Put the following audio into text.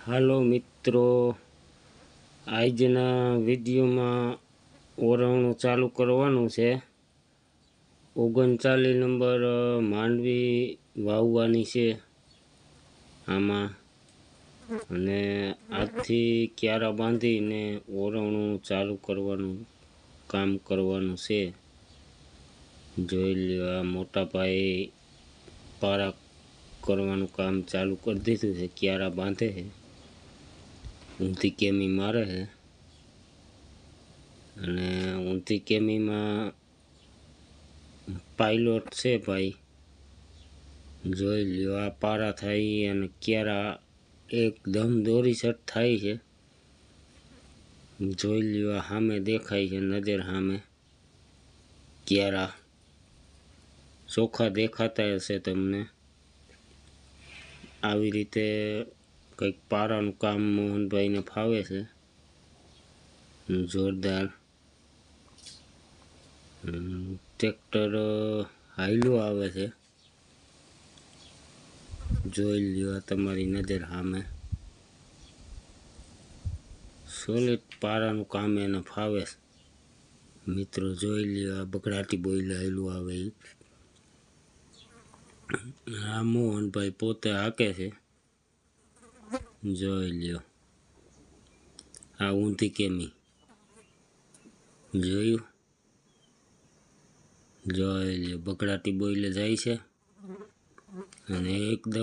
હાલો મિત્રો, આજના વિડીયોમાં ઓરવણું ચાલુ કરવાનું છે। 39 નંબર માંડવી વાવવાની છે આમાં, અને આજથી ક્યારા બાંધીને ઓરવણું ચાલુ કરવાનું કામ કરવાનું છે। જોઈ લ્યો, આ મોટા ભાઈ પારા કરવાનું કામ ચાલુ કરી દીધું છે। ક્યારા બાંધે છે, ઊંધી કેમી મારે છે, અને ઊંધી કેમીમાં પાયલોટ છે ભાઈ। જોઈ લ્યો, આ પારા થાય અને ક્યારા એકદમ દોરી સટ થાય છે। જોઈ લ્યો, આ સામે દેખાય છે, નજર સામે ક્યારા ચોખ્ખા દેખાતા હશે તમને। આવી રીતે કંઈક પારાનું કામ મોહનભાઈને ફાવે છે જોરદાર। ટ્રેક્ટર હાયલું આવે છે, જોઈ લ્યો તમારી નજર સામે। સોલિડ પારાનું કામ એને ફાવે છે મિત્રો। જોઈ લ્યો, આ બગડાટી બોઇલ હાયલું આવે એ। આ મોહનભાઈ પોતે હાકે છે, જોઈ લ્યો। આ ઊંધી કેમી જોયું, જોઈ લ્યો, બગડાટી બોઇલે જાય છે અને એકદમ